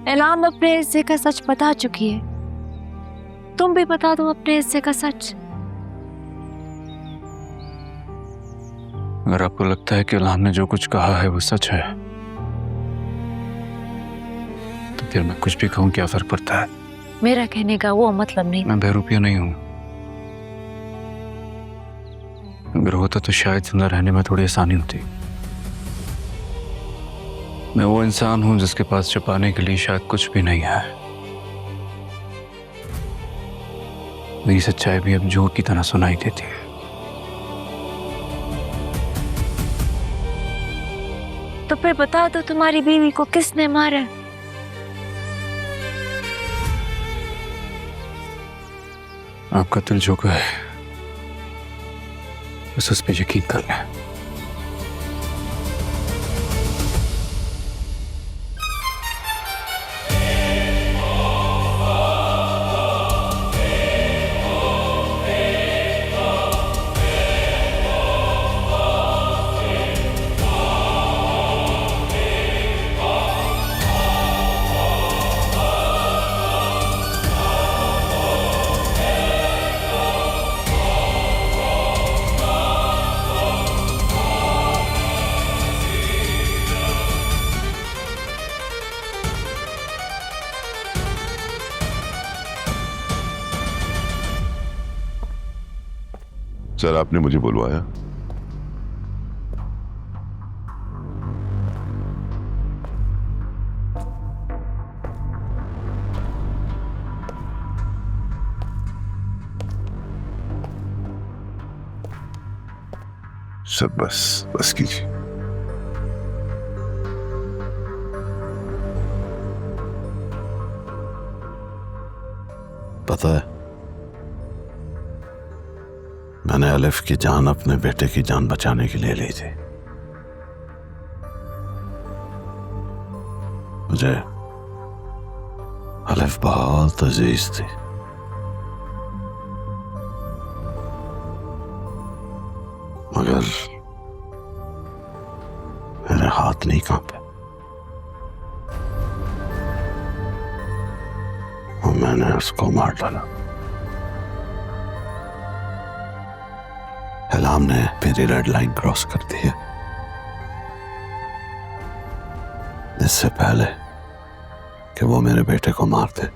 इल्हाम अपने हिस्से का सच बता चुकी है, तुम भी बता दो अपने हिस्से का सच। अगर आपको लगता है कि इल्हाम ने जो कुछ कहा है वो सच है, तो फिर मैं कुछ भी कहूं क्या फर्क पड़ता है? मेरा कहने का वो मतलब नहीं। मैं बहरूपिया नहीं हूं। अगर होता तो शायद जिंदा रहने में थोड़ी आसानी होती। मैं वो इंसान हूं जिसके पास छुपाने के लिए शायद कुछ भी नहीं है। मेरी सच्चाई भी अब झूठ की तरह सुनाई देती है। तो फिर बता दो तुम्हारी बीवी को किसने मारा? आपका दिल जो कहे बस उस पर यकीन कर लें। सर, आपने मुझे बुलवाया? सर बस कीजिए। पता है, मैंने अलिफ की जान अपने बेटे की जान बचाने के लिए ली थी। मुझे अलिफ बहुत अजीज थी। मगर मेरे हाथ नहीं कांपे और मैंने उसको मार डाला। इल्हाम ने मेरी रेड लाइन क्रॉस कर दी है। इससे पहले कि वो मेरे बेटे को मार दे,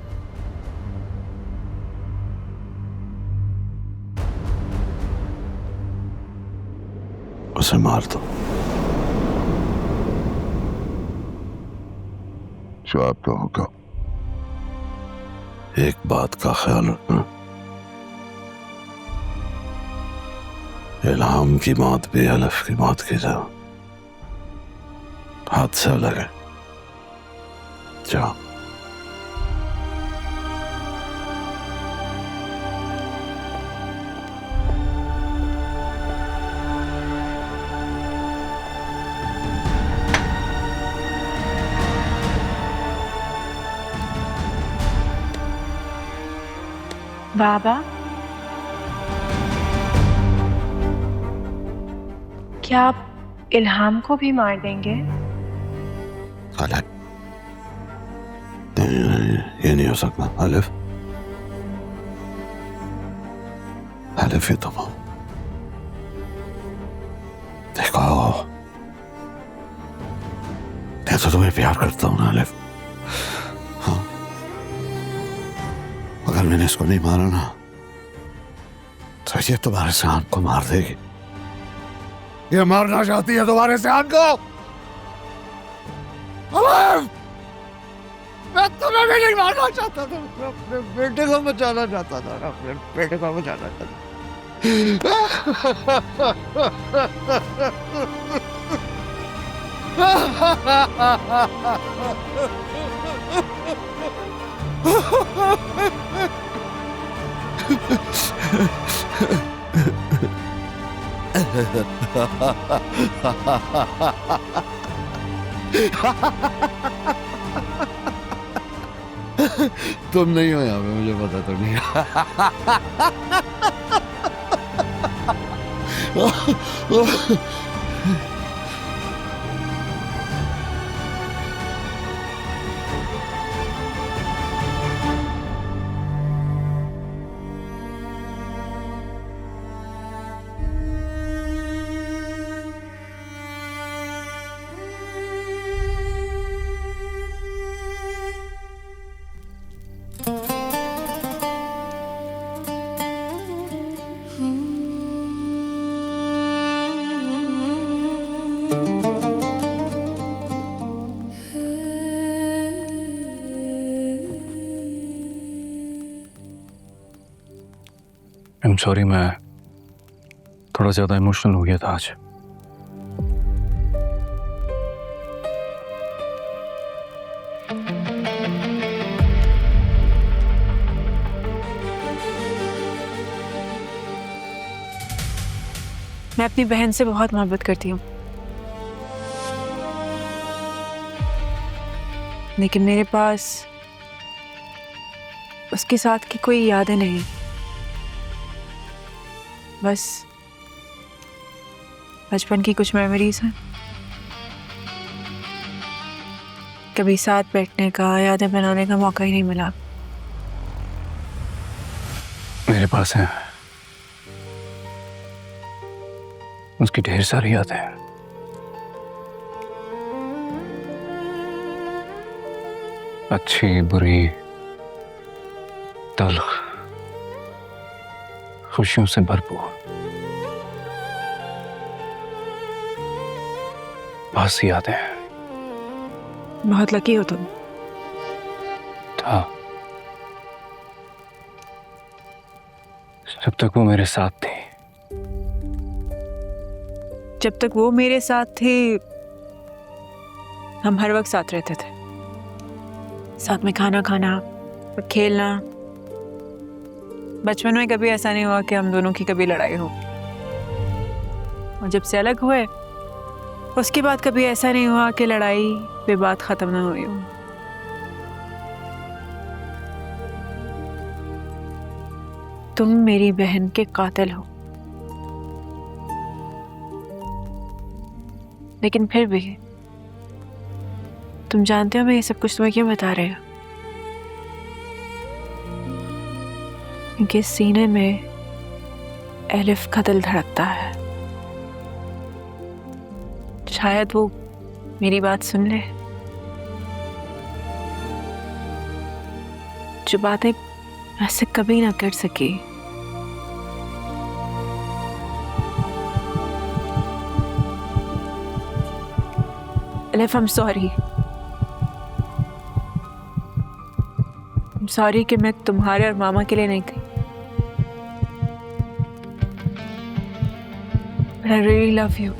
उसे मार दो। जो आपका होगा। एक बात का ख्याल रखना, इल्हाम की मौत भी अलिफ की मौत की तरह हाथ से अलग है। जाओ। बाबा, क्या आप इल्हाम को भी मार देंगे? अलिफ, नहीं, ये नहीं हो सकता। अलिफ, अलिफ ये तुम हो। देखो, मैं तो तुम्हें प्यार करता हूं ना अलिफ। हाँ, अगर मैंने इसको नहीं मारा ना तो ये तुम्हारे जान को मार देगी। ये मारना चाहती है तुम्हारे जान को। अलिफ, मैं तुम्हें भी नहीं मारना चाहता था, मैं अपने बेटे को बचाना चाहता था, अपने बेटे को बचाना चाहता तुम नहीं हो यहाँ पे, मुझे पता तो नहीं। आई एम सॉरी, मैं थोड़ा ज़्यादा इमोशनल हो गया था आज। मैं अपनी बहन से बहुत मोहब्बत करती हूँ, लेकिन मेरे पास उसके साथ की कोई यादें नहीं। बस बचपन की कुछ मेमोरीज हैं। कभी साथ बैठने का, यादें बनाने का मौका ही नहीं मिला। मेरे पास है, उसकी ढेर सारी यादें हैं। अच्छी, बुरी, तल्ख, खुशियों से भरपूर। बहुत सी यादें हैं। बहुत लकी हो तुम। था जब तक वो मेरे साथ थी। जब तक वो मेरे साथ थे, हम हर वक्त साथ रहते थे। साथ में खाना खाना और खेलना। बचपन में कभी ऐसा नहीं हुआ कि हम दोनों की कभी लड़ाई हो। और जब से अलग हुए, उसके बाद कभी ऐसा नहीं हुआ कि लड़ाई पे बात खत्म ना हुई हो। तुम मेरी बहन के कातिल हो, लेकिन फिर भी तुम जानते हो मैं ये सब कुछ तुम्हें क्यों बता रही हूँ? क्योंकि सीने में एलिफ का दिल धड़कता है। शायद वो मेरी बात सुन ले। जो बातें ऐसे कभी ना कर सकी। Elif, I'm sorry. I'm sorry कि मैं तुम्हारे और मामा के लिए नहीं थी। But I really love you.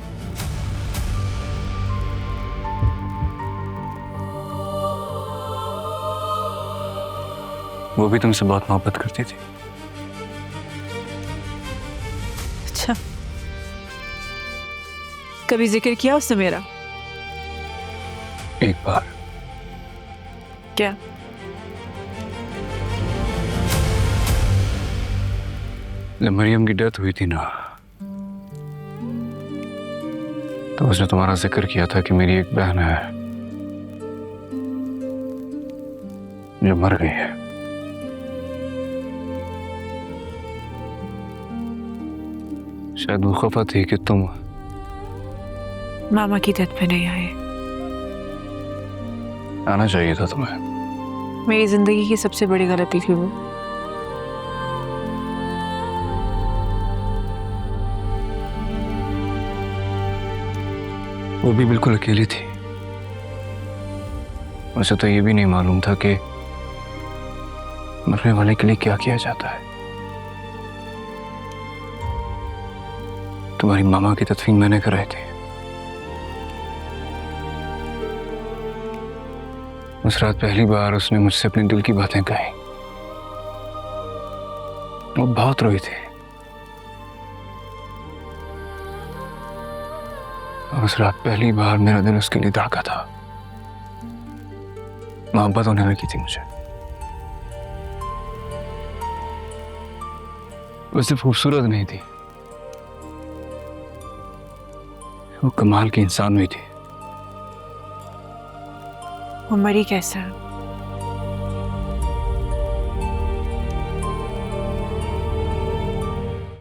वो भी तुमसे बहुत मोहब्बत करती थी। अच्छा, कभी जिक्र किया उसने मेरा? एक बार। क्या? जब मरियम की डेथ हुई थी ना, तो उसने तुम्हारा जिक्र किया था कि मेरी एक बहन है जो मर गई है। शायद वो खफा थी कि तुम मामा की डेथ पे नहीं आए। आना चाहिए था तुम्हें। मेरी जिंदगी की सबसे बड़ी गलती थी वो। वो भी बिल्कुल अकेली थी। उसे तो ये भी नहीं मालूम था कि मरने वाले के लिए क्या किया जाता है। तुम्हारी मामा की तदफीन मैंने कराई थी। उस रात पहली बार उसने मुझसे अपने दिल की बातें कही। वो बहुत रोई थी। और उस रात पहली बार मेरा दिल उसके लिए धड़का था। मोहब्बत होने लगी थी मुझे। वो सिर्फ खूबसूरत नहीं थी, वो कमाल की इंसान भी थी। वो मरी कैसे?